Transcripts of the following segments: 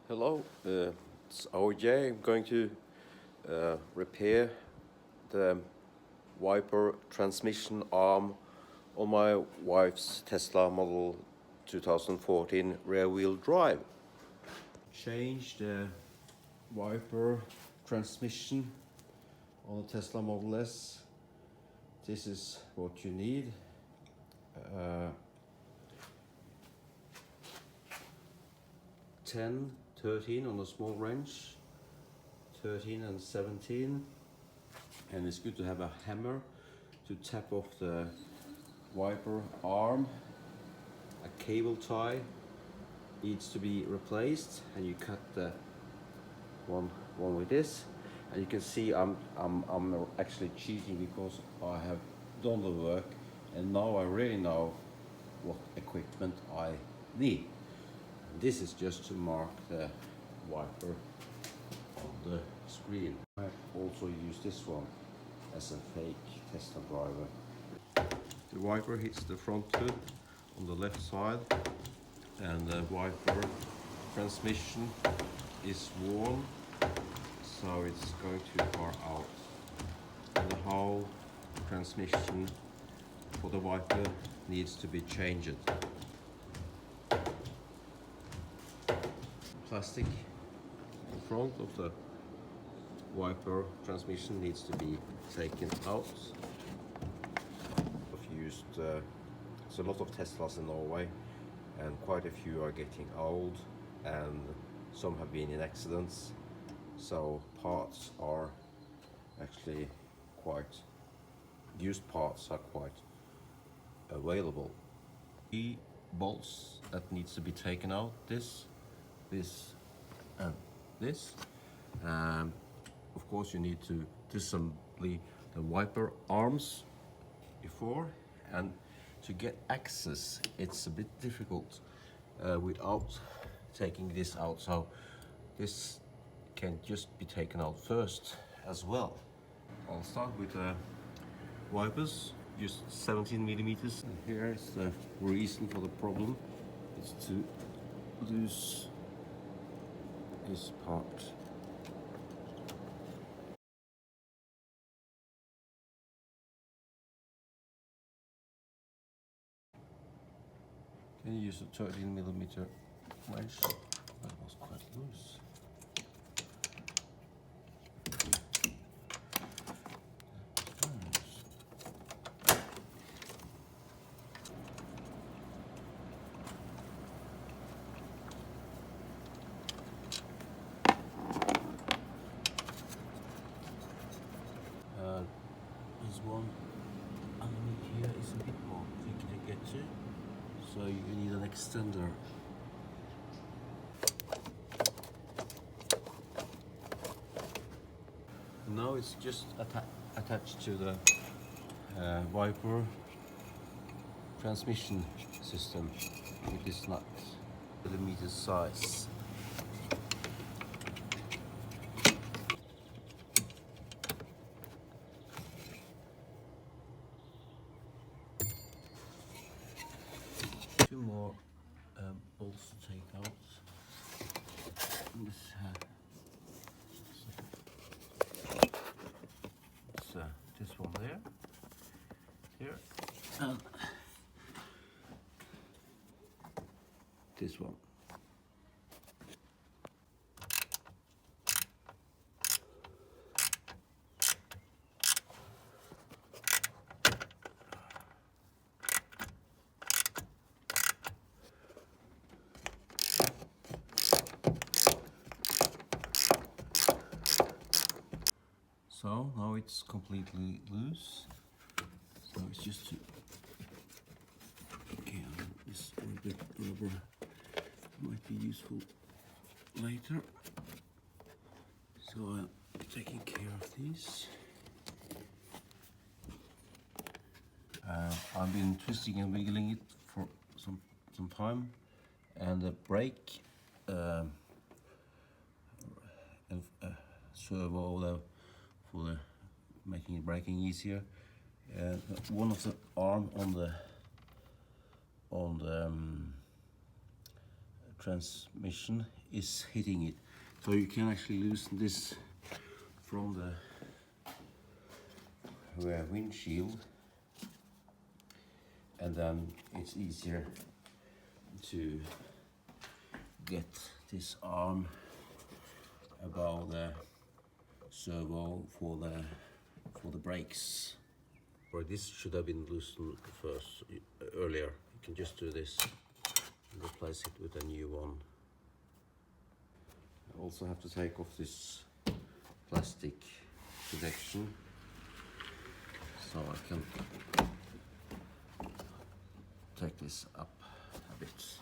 Hello, it's OJ. I'm going to repair the wiper transmission arm on my wife's Tesla Model 2014 rear-wheel drive. Change the wiper transmission on the Tesla Model S. This is what you need. 10, 13 on the small wrench, 13 and 17, and it's good to have a hammer to tap off the wiper arm. A cable tie needs to be replaced, and you cut the one with this, and you can see I'm actually cheating because I have done the work and now I really know what equipment I need. This is just to mark the wiper on the screen. I also use this one as a fake Tesla driver. The wiper hits the front hood on the left side, and the wiper transmission is worn, so it's going too far out. And the whole transmission for the wiper needs to be changed. Plastic in front of the wiper transmission needs to be taken out. I've used there's a lot of Teslas in Norway, and quite a few are getting old, and some have been in accidents, so parts are actually used parts are quite available. The bolts that needs to be taken out, this and this. Of course, you need to disassemble the wiper arms before, and to get access it's a bit difficult without taking this out, so this can just be taken out first as well. I'll start with the wipers, just 17 millimeters. And here is the reason for the problem. It's to lose this part. Can you use a 13 millimeter wrench? That was quite loose. This one underneath here is a bit more tricky to get to, so you need an extender. Now it's just attached to the wiper transmission system with this nut, millimeter size. Two more bolts to take out. This one there, here, and this one. So now it's completely loose. So it's just to, okay, this bit rubber might be useful later. So I'm taking care of these. I've been twisting and wiggling it for some time, and the brake and servo for the making it braking easier. One of the arm on the transmission is hitting it. So you can actually loosen this from the windshield, and then it's easier to get this arm above the servo for the brakes. Or this should have been loosened first earlier. You can just do this and replace it with a new one. I also have to take off this plastic protection so I can take this up a bit.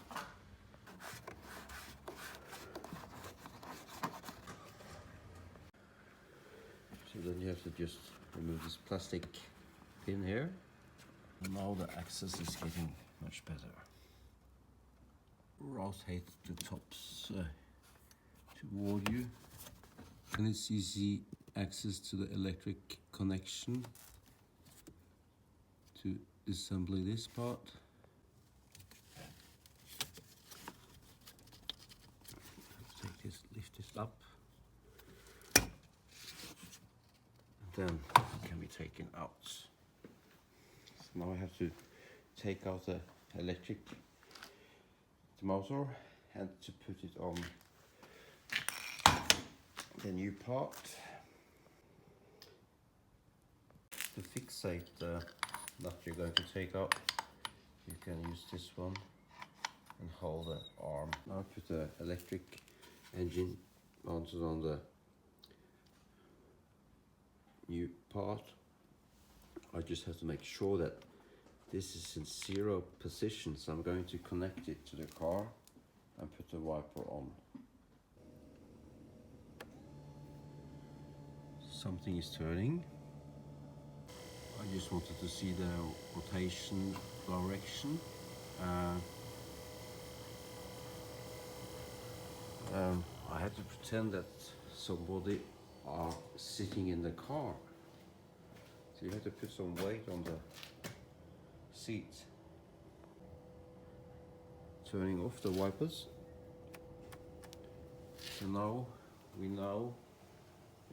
So then you have to just remove this plastic pin here. Now the access is getting much better. Rotate the tops toward you, and it's easy access to the electric connection to assembly this part. Take this, lift this up, and then it can be taken out. So now I have to take out the motor and to put it on the new part. To fixate the nut you're going to take out, you can use this one and hold the arm. Now I put the electric engine mounted on the new part. I just have to make sure that this is in 0 position, so I'm going to connect it to the car and put the wiper on. Something is turning. I just wanted to see the rotation direction. I had to pretend that somebody are sitting in the car. So you have to put some weight on the seat. Turning off the wipers. So now we know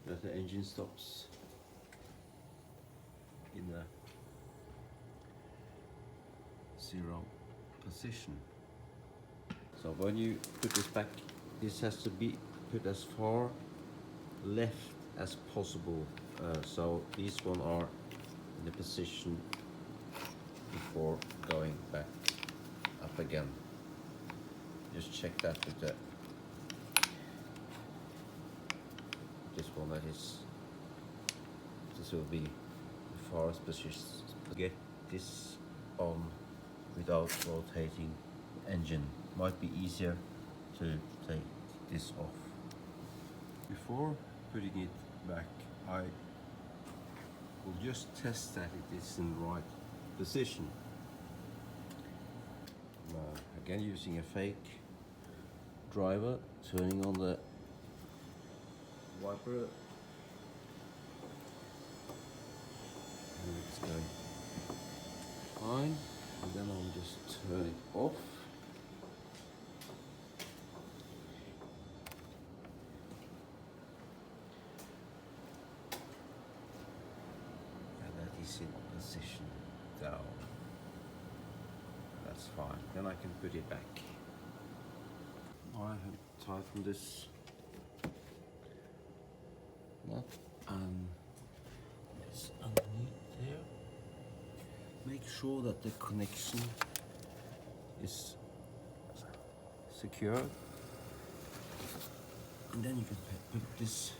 that the engine stops in the 0 position. So when you put this back, this has to be put as far left as possible. So these one are in the position before going back up again. Just check that with the this one, that is, this will be the farthest position. Get this on without rotating the engine. Might be easier to take this off. Before putting it back, I will just test that it is in the right position. Again, using a fake driver, turning on the wiper, and it's going fine, and then I'll just turn it off. And that is in position down. That's fine. Then I can put it back. I have tightened this nut and it's underneath there. Make sure that the connection is secure, and then you can put this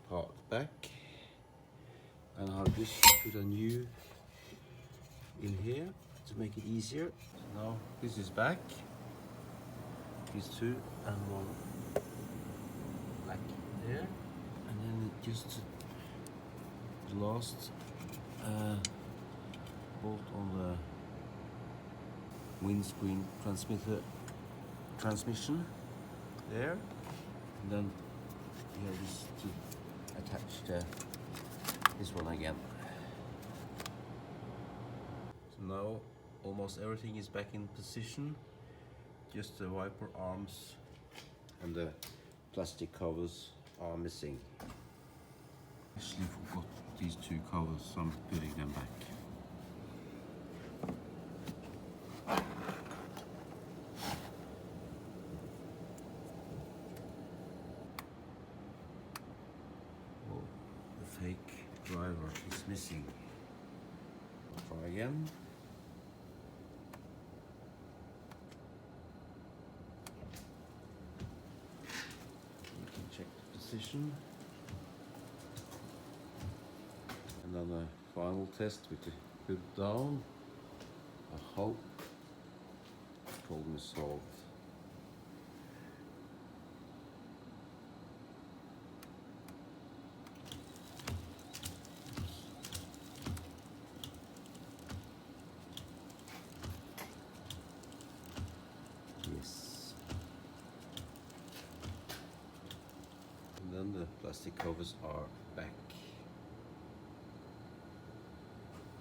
part back, and I'll just put a new in here to make it easier. So now this is back, these two, and one back there, and then just the last bolt on the windscreen transmission there, and then you have just to attach this one again. So now almost everything is back in position, just the wiper arms and the plastic covers are missing. Actually forgot these two covers, so I'm putting them back. Oh, the fake driver is missing. Try again. We can check the position. And then the final test we could put down. I hope problem is solved. Yes. And then the plastic covers are back.